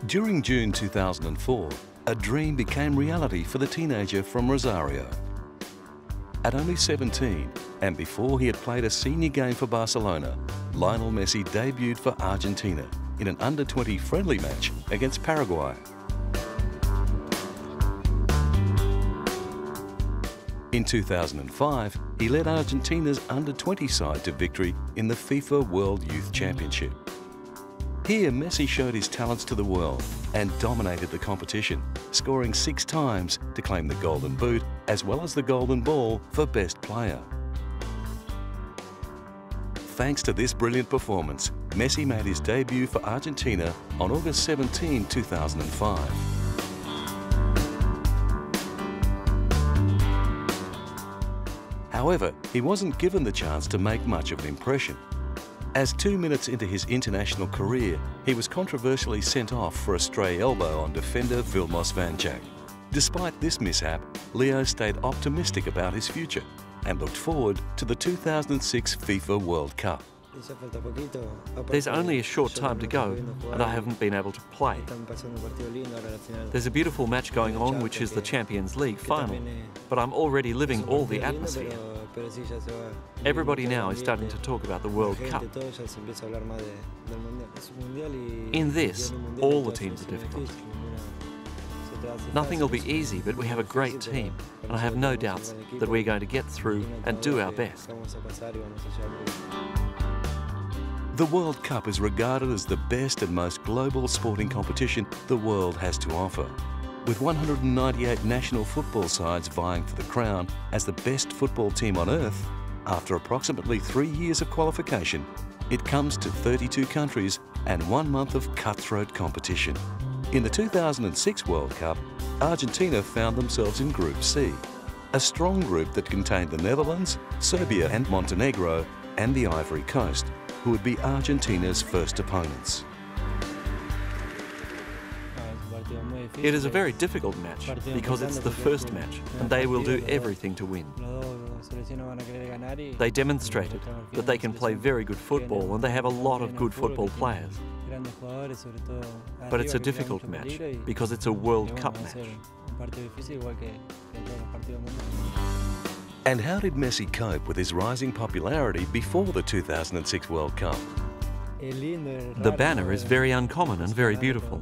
During June 2004, a dream became reality for the teenager from Rosario. At only 17, and before he had played a senior game for Barcelona, Lionel Messi debuted for Argentina in an under-20 friendly match against Paraguay. In 2005, he led Argentina's under-20 side to victory in the FIFA World Youth Championship. Here, Messi showed his talents to the world and dominated the competition, scoring 6 times to claim the Golden Boot as well as the Golden Ball for Best Player. Thanks to this brilliant performance, Messi made his debut for Argentina on August 17, 2005. However, he wasn't given the chance to make much of an impression. As 2 minutes into his international career, he was controversially sent off for a stray elbow on defender Vilmos Vanjak. Despite this mishap, Leo stayed optimistic about his future and looked forward to the 2006 FIFA World Cup. There's only a short time to go, and I haven't been able to play. There's a beautiful match going on, which is the Champions League final, but I'm already living all the atmosphere. Everybody now is starting to talk about the World Cup. In this, all the teams are difficult. Nothing will be easy, but we have a great team, and I have no doubts that we're going to get through and do our best. The World Cup is regarded as the best and most global sporting competition the world has to offer. With 198 national football sides vying for the crown as the best football team on earth, after approximately 3 years of qualification, it comes to 32 countries and 1 month of cutthroat competition. In the 2006 World Cup, Argentina found themselves in Group C, a strong group that contained the Netherlands, Serbia and Montenegro, and the Ivory Coast, who would be Argentina's first opponents. It is a very difficult match because it's the first match and they will do everything to win. They demonstrated that they can play very good football and they have a lot of good football players. But it's a difficult match because it's a World Cup match. And how did Messi cope with his rising popularity before the 2006 World Cup? The banner is very uncommon and very beautiful.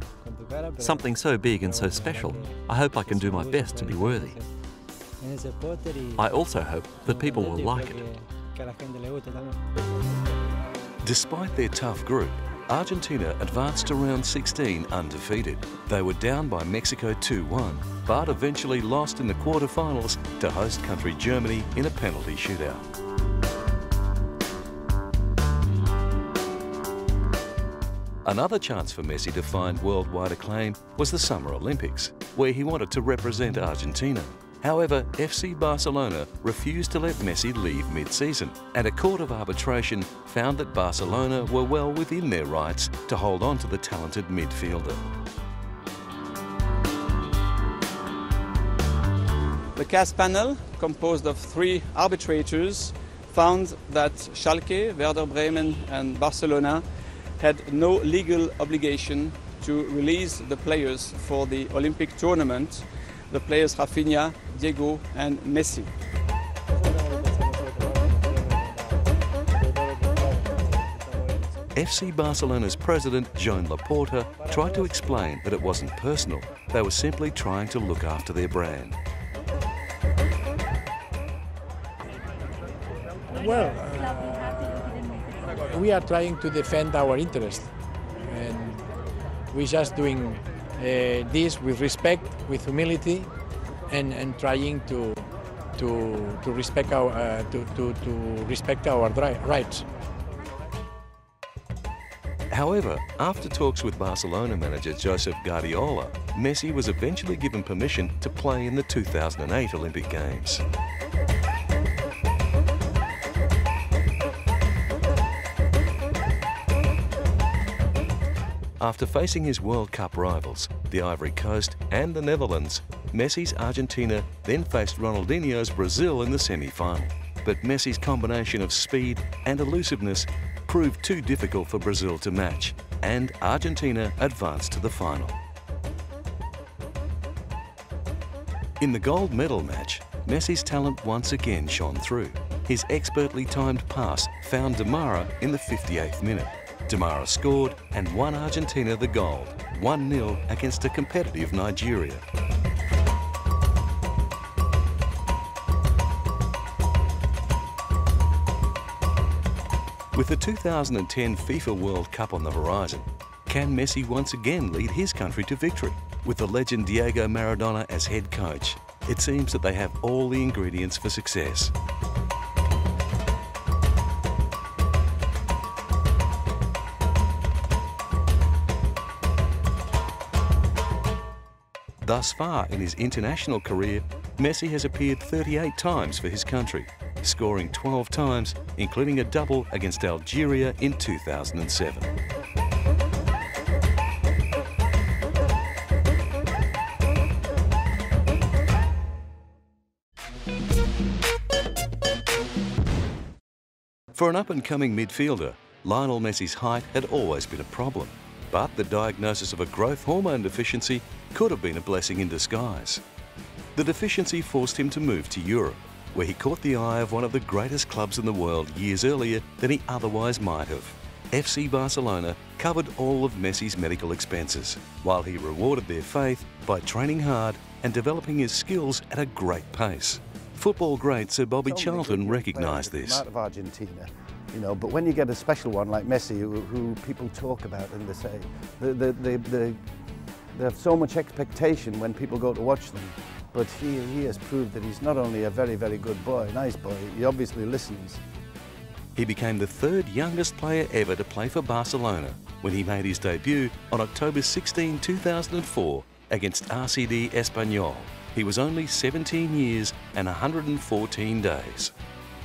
Something so big and so special. I hope I can do my best to be worthy. I also hope that people will like it. Despite their tough group, Argentina advanced to round 16 undefeated. They were down by Mexico 2-1, but eventually lost in the quarterfinals to host country Germany in a penalty shootout. Another chance for Messi to find worldwide acclaim was the Summer Olympics, where he wanted to represent Argentina. However, FC Barcelona refused to let Messi leave mid-season, and a Court of Arbitration found that Barcelona were well within their rights to hold on to the talented midfielder. The CAS panel, composed of 3 arbitrators, found that Schalke, Werder Bremen and Barcelona had no legal obligation to release the players for the Olympic tournament, the players Rafinha, Diego and Messi. FC Barcelona's president, Joan Laporta, tried to explain that it wasn't personal. They were simply trying to look after their brand. Well, we are trying to defend our interest, and we're just doing this with respect, with humility, and trying to respect our rights. However, after talks with Barcelona manager Josep Guardiola, Messi was eventually given permission to play in the 2008 Olympic Games. After facing his World Cup rivals, the Ivory Coast and the Netherlands, Messi's Argentina then faced Ronaldinho's Brazil in the semi-final. But Messi's combination of speed and elusiveness proved too difficult for Brazil to match, and Argentina advanced to the final. In the gold medal match, Messi's talent once again shone through. His expertly timed pass found Domina in the 58th minute. Domina scored and won Argentina the gold, 1-0 against a competitive Nigeria. With the 2010 FIFA World Cup on the horizon, can Messi once again lead his country to victory? With the legend Diego Maradona as head coach, it seems that they have all the ingredients for success. Thus far in his international career, Messi has appeared 38 times for his country, scoring 12 times, including a double against Algeria in 2007. For an up-and-coming midfielder, Lionel Messi's height had always been a problem, but the diagnosis of a growth hormone deficiency could have been a blessing in disguise. The deficiency forced him to move to Europe, where he caught the eye of one of the greatest clubs in the world years earlier than he otherwise might have. FC Barcelona covered all of Messi's medical expenses, while he rewarded their faith by training hard and developing his skills at a great pace. Football great Sir Bobby Charlton recognised this. Out of Argentina, you know, but when you get a special one like Messi, who people talk about and they say they have so much expectation when people go to watch them, but he has proved that he's not only a very, very good boy, nice boy, he obviously listens. He became the third youngest player ever to play for Barcelona when he made his debut on October 16, 2004 against RCD Espanyol. He was only 17 years and 114 days.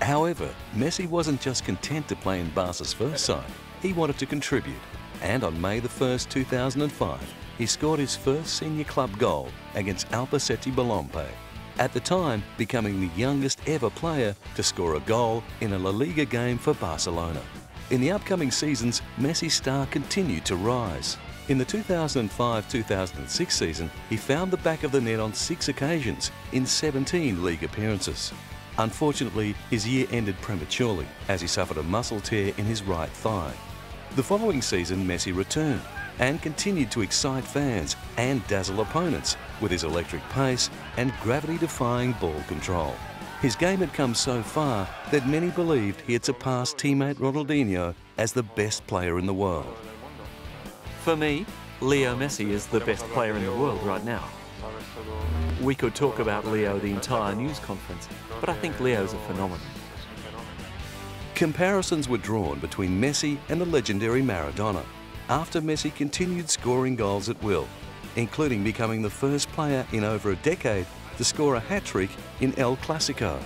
However, Messi wasn't just content to play in Barca's first side, he wanted to contribute. And on May 1, 2005, he scored his first senior club goal against Albacete Balompié, at the time becoming the youngest ever player to score a goal in a La Liga game for Barcelona. In the upcoming seasons, Messi's star continued to rise. In the 2005-2006 season, he found the back of the net on 6 occasions in 17 league appearances. Unfortunately, his year ended prematurely as he suffered a muscle tear in his right thigh. The following season, Messi returned and continued to excite fans and dazzle opponents with his electric pace and gravity-defying ball control. His game had come so far that many believed he had surpassed teammate Ronaldinho as the best player in the world. For me, Leo Messi is the best player in the world right now. We could talk about Leo the entire news conference, but I think Leo's a phenomenon. Comparisons were drawn between Messi and the legendary Maradona after Messi continued scoring goals at will, including becoming the first player in over a decade to score a hat-trick in El Clasico.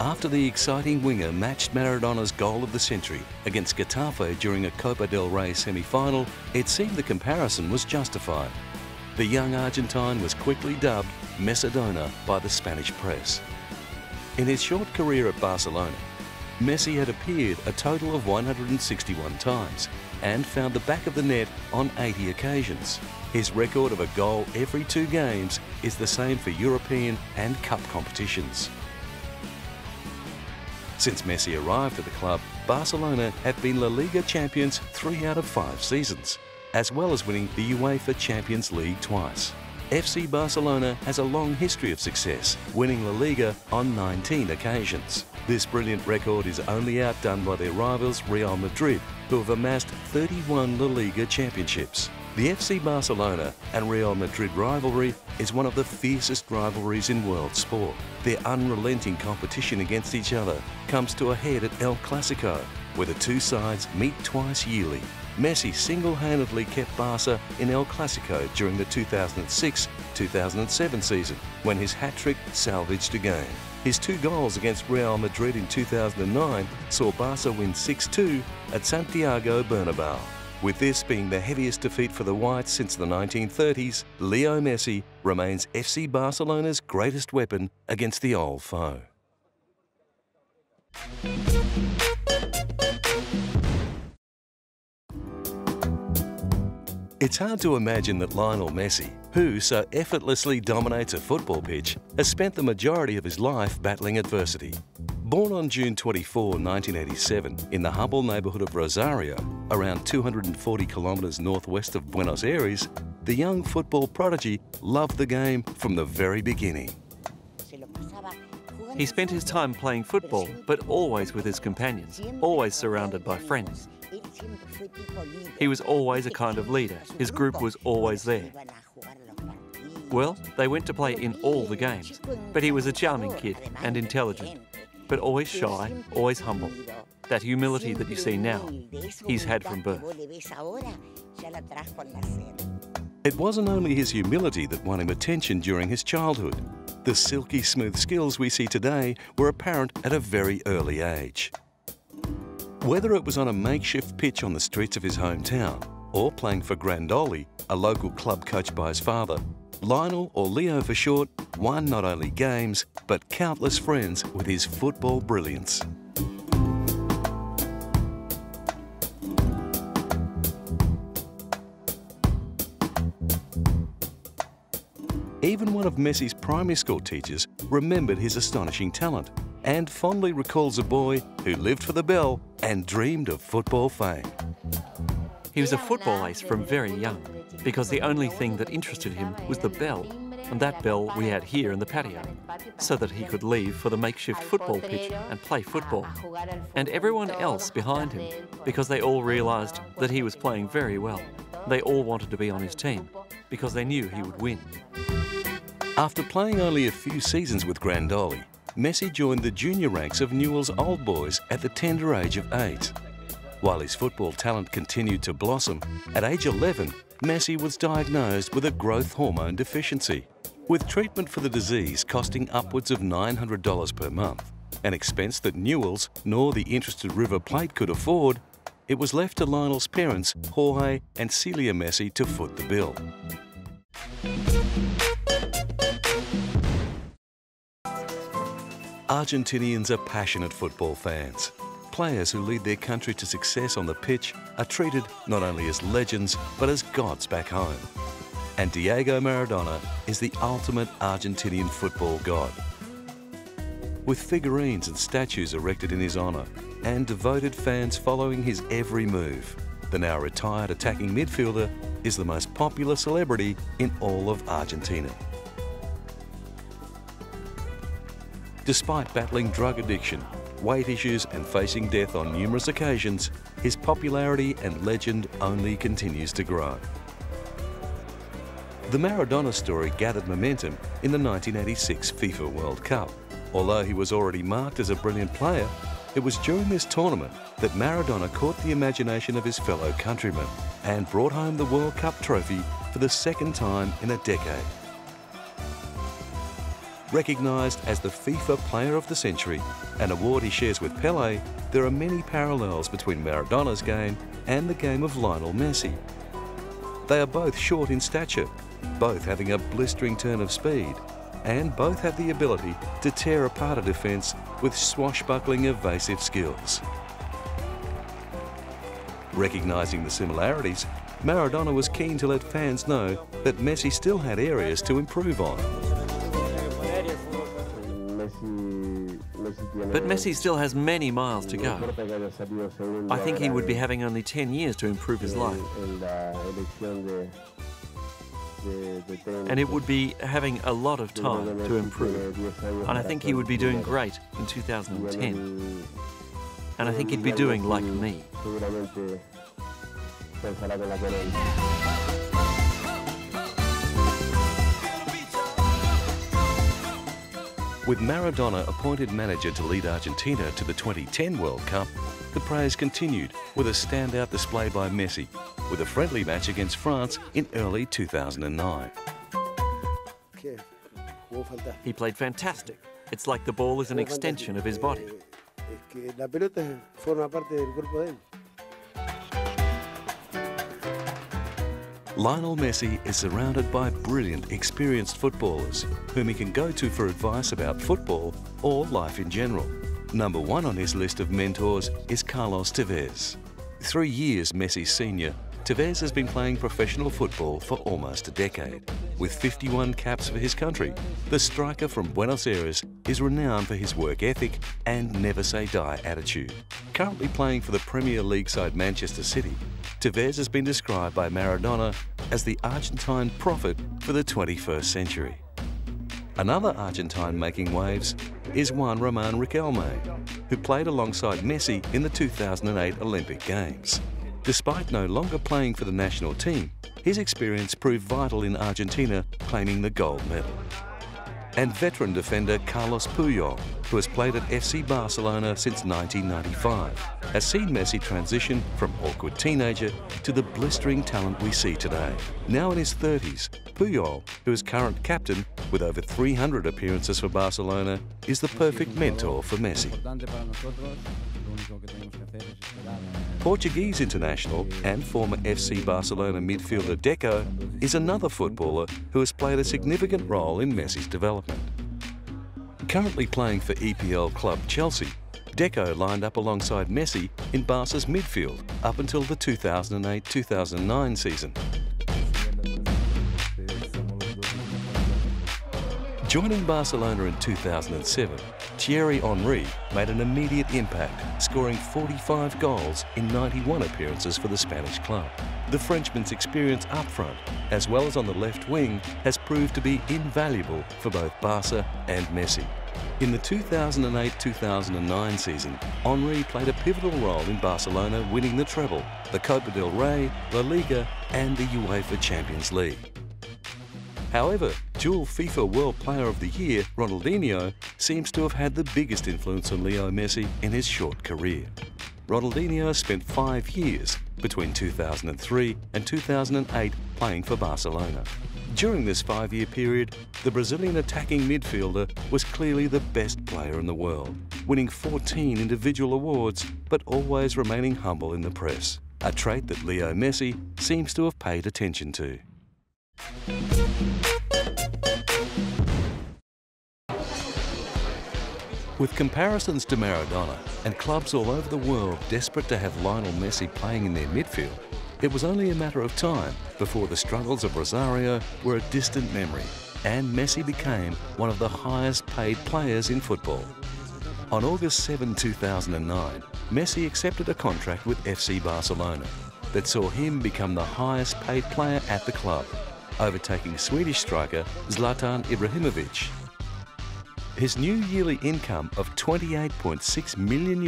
After the exciting winger matched Maradona's goal of the century against Getafe during a Copa del Rey semi-final, it seemed the comparison was justified. The young Argentine was quickly dubbed Messadona by the Spanish press. In his short career at Barcelona, Messi had appeared a total of 161 times and found the back of the net on 80 occasions. His record of a goal every 2 games is the same for European and Cup competitions. Since Messi arrived at the club, Barcelona have been La Liga champions 3 out of 5 seasons, as well as winning the UEFA Champions League twice. FC Barcelona has a long history of success, winning La Liga on 19 occasions. This brilliant record is only outdone by their rivals Real Madrid, who have amassed 31 La Liga championships. The FC Barcelona and Real Madrid rivalry is one of the fiercest rivalries in world sport. Their unrelenting competition against each other comes to a head at El Clasico, where the two sides meet twice yearly. Messi single-handedly kept Barca in El Clasico during the 2006-2007 season, when his hat-trick salvaged a game. His 2 goals against Real Madrid in 2009 saw Barca win 6-2 at Santiago Bernabeu. With this being the heaviest defeat for the Whites since the 1930s, Leo Messi remains FC Barcelona's greatest weapon against the old foe. It's hard to imagine that Lionel Messi, who so effortlessly dominates a football pitch, has spent the majority of his life battling adversity. Born on June 24, 1987, in the humble neighbourhood of Rosario, around 240 kilometres northwest of Buenos Aires, the young football prodigy loved the game from the very beginning. He spent his time playing football, but always with his companions, always surrounded by friends. He was always a kind of leader. His group was always there. Well, they went to play in all the games, but he was a charming kid and intelligent, but always shy, always humble. That humility that you see now, he's had from birth. It wasn't only his humility that won him attention during his childhood. The silky smooth skills we see today were apparent at a very early age. Whether it was on a makeshift pitch on the streets of his hometown or playing for Grandoli, a local club coached by his father, Lionel, or Leo for short, won not only games but countless friends with his football brilliance. Even one of Messi's primary school teachers remembered his astonishing talent and fondly recalls a boy who lived for the bell and dreamed of football fame. He was a football ace from very young, because the only thing that interested him was the bell, and that bell we had here in the patio, so that he could leave for the makeshift football pitch and play football. And everyone else behind him, because they all realised that he was playing very well. They all wanted to be on his team, because they knew he would win. After playing only a few seasons with Grandoli, Messi joined the junior ranks of Newell's Old Boys at the tender age of 8. While his football talent continued to blossom, at age 11, Messi was diagnosed with a growth hormone deficiency, with treatment for the disease costing upwards of $900 per month, an expense that Newell's nor the interested River Plate could afford. It was left to Lionel's parents, Jorge and Celia Messi, to foot the bill. Argentinians are passionate football fans. Players who lead their country to success on the pitch are treated not only as legends, but as gods back home. And Diego Maradona is the ultimate Argentinian football god. With figurines and statues erected in his honour, and devoted fans following his every move, the now retired attacking midfielder is the most popular celebrity in all of Argentina. Despite battling drug addiction, weight issues and facing death on numerous occasions, his popularity and legend only continues to grow. The Maradona story gathered momentum in the 1986 FIFA World Cup. Although he was already marked as a brilliant player, it was during this tournament that Maradona caught the imagination of his fellow countrymen and brought home the World Cup trophy for the second time in a decade. Recognised as the FIFA Player of the Century, an award he shares with Pelé, there are many parallels between Maradona's game and the game of Lionel Messi. They are both short in stature, both having a blistering turn of speed, and both have the ability to tear apart a defence with swashbuckling evasive skills. Recognising the similarities, Maradona was keen to let fans know that Messi still had areas to improve on. But Messi still has many miles to go. I think he would be having only 10 years to improve his life. And it would be having a lot of time to improve. And I think he would be doing great in 2010. And I think he'd be doing like me. With Maradona appointed manager to lead Argentina to the 2010 World Cup, the praise continued with a standout display by Messi, with a friendly match against France in early 2009. He played fantastic. It's like the ball is an extension of his body. Lionel Messi is surrounded by brilliant, experienced footballers whom he can go to for advice about football or life in general. Number one on his list of mentors is Carlos Tevez. 3 years Messi's senior, Tevez has been playing professional football for almost a decade. With 51 caps for his country, the striker from Buenos Aires is renowned for his work ethic and never-say-die attitude. Currently playing for the Premier League side Manchester City, Tevez has been described by Maradona as the Argentine prophet for the 21st century. Another Argentine making waves is Juan Román Riquelme, who played alongside Messi in the 2008 Olympic Games. Despite no longer playing for the national team, his experience proved vital in Argentina claiming the gold medal. And veteran defender Carlos Puyol, who has played at FC Barcelona since 1995, has seen Messi transition from awkward teenager to the blistering talent we see today. Now in his 30s, Puyol, who is current captain with over 300 appearances for Barcelona, is the perfect mentor for Messi. Portuguese international and former FC Barcelona midfielder Deco is another footballer who has played a significant role in Messi's development. Currently playing for EPL club Chelsea, Deco lined up alongside Messi in Barca's midfield up until the 2008-2009 season. Joining Barcelona in 2007, Thierry Henry made an immediate impact, scoring 45 goals in 91 appearances for the Spanish club. The Frenchman's experience up front, as well as on the left wing, has proved to be invaluable for both Barca and Messi. In the 2008-2009 season, Henry played a pivotal role in Barcelona winning the treble, the Copa del Rey, La Liga and the UEFA Champions League. However, dual FIFA World Player of the Year, Ronaldinho, seems to have had the biggest influence on Leo Messi in his short career. Ronaldinho spent 5 years between 2003 and 2008 playing for Barcelona. During this 5-year period, the Brazilian attacking midfielder was clearly the best player in the world, winning 14 individual awards but always remaining humble in the press, a trait that Leo Messi seems to have paid attention to. With comparisons to Maradona and clubs all over the world desperate to have Lionel Messi playing in their midfield, it was only a matter of time before the struggles of Rosario were a distant memory and Messi became one of the highest paid players in football. On August 7, 2009, Messi accepted a contract with FC Barcelona that saw him become the highest paid player at the club, overtaking Swedish striker Zlatan Ibrahimovic. His new yearly income of €28.6 million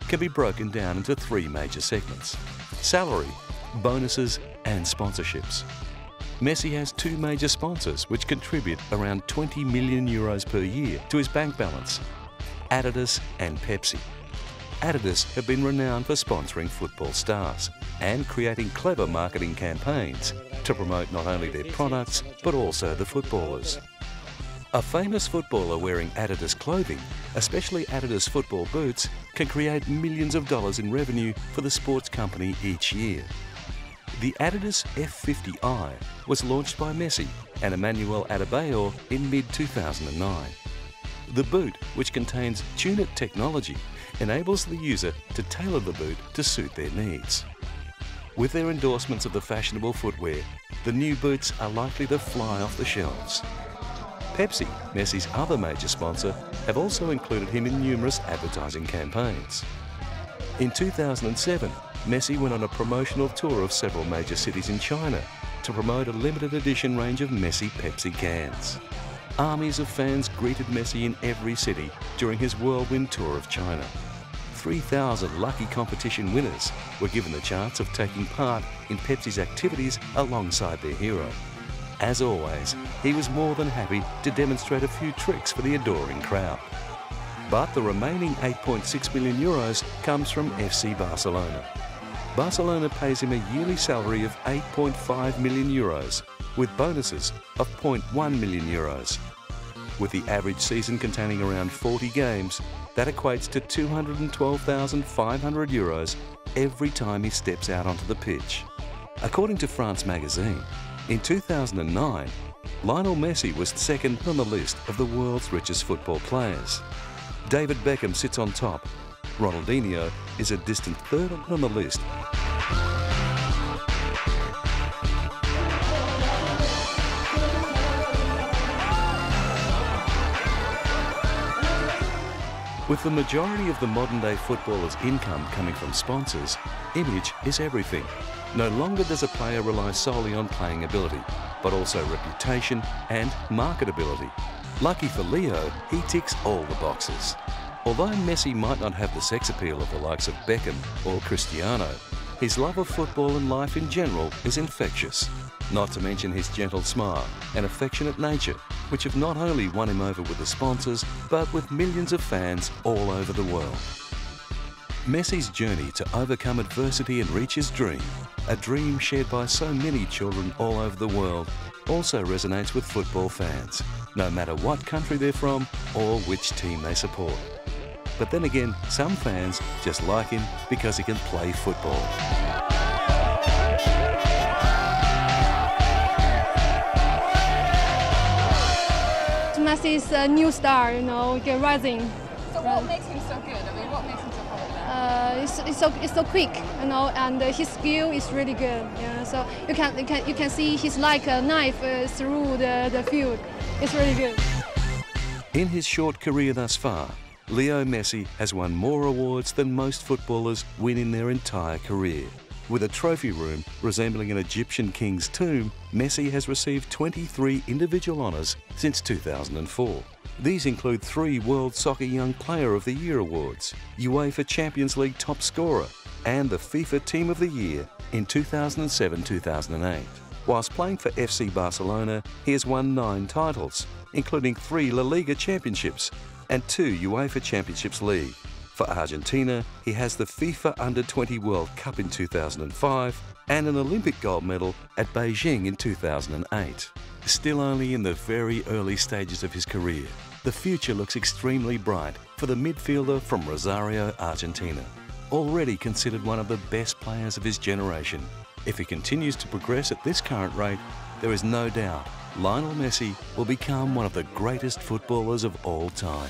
can be broken down into 3 major segments: salary, bonuses and sponsorships. Messi has 2 major sponsors which contribute around €20 million per year to his bank balance: Adidas and Pepsi. Adidas have been renowned for sponsoring football stars and creating clever marketing campaigns to promote not only their products but also the footballers. A famous footballer wearing Adidas clothing, especially Adidas football boots, can create millions of dollars in revenue for the sports company each year. The Adidas F50i was launched by Messi and Emmanuel Adebayor in mid-2009. The boot, which contains Tune-It technology, enables the user to tailor the boot to suit their needs. With their endorsements of the fashionable footwear, the new boots are likely to fly off the shelves. Pepsi, Messi's other major sponsor, have also included him in numerous advertising campaigns. In 2007, Messi went on a promotional tour of several major cities in China to promote a limited edition range of Messi Pepsi cans. Armies of fans greeted Messi in every city during his whirlwind tour of China. 3,000 lucky competition winners were given the chance of taking part in Pepsi's activities alongside their hero. As always, he was more than happy to demonstrate a few tricks for the adoring crowd. But the remaining €8.6 million comes from FC Barcelona. Barcelona pays him a yearly salary of €8.5 million, with bonuses of €0.1 million. With the average season containing around 40 games, that equates to €212,500 every time he steps out onto the pitch. According to France magazine, in 2009, Lionel Messi was second on the list of the world's richest football players. David Beckham sits on top. Ronaldinho is a distant third on the list. With the majority of the modern-day footballers' income coming from sponsors, image is everything. No longer does a player rely solely on playing ability, but also reputation and marketability. Lucky for Leo, he ticks all the boxes. Although Messi might not have the sex appeal of the likes of Beckham or Cristiano, his love of football and life in general is infectious. Not to mention his gentle smile and affectionate nature, which have not only won him over with the sponsors, but with millions of fans all over the world. Messi's journey to overcome adversity and reach his dream, a dream shared by so many children all over the world, also resonates with football fans, no matter what country they're from or which team they support. But then again, some fans just like him because he can play football. Messi is a new star, rising. So what makes him so good? I mean, what makes him so popular? It's so quick, and his skill is really good. Yeah, so you can see he's like a knife through the field. It's really good. In his short career thus far, Leo Messi has won more awards than most footballers win in their entire career. With a trophy room resembling an Egyptian king's tomb, Messi has received 23 individual honours since 2004. These include 3 World Soccer Young Player of the Year awards, UEFA Champions League top scorer, and the FIFA Team of the Year in 2007-2008. Whilst playing for FC Barcelona, he has won 9 titles, including 3 La Liga championships and 2 UEFA Championships League. For Argentina, he has the FIFA Under-20 World Cup in 2005 and an Olympic gold medal at Beijing in 2008. Still only in the very early stages of his career, the future looks extremely bright for the midfielder from Rosario, Argentina. Already considered one of the best players of his generation, if he continues to progress at this current rate, there is no doubt Lionel Messi will become one of the greatest footballers of all time.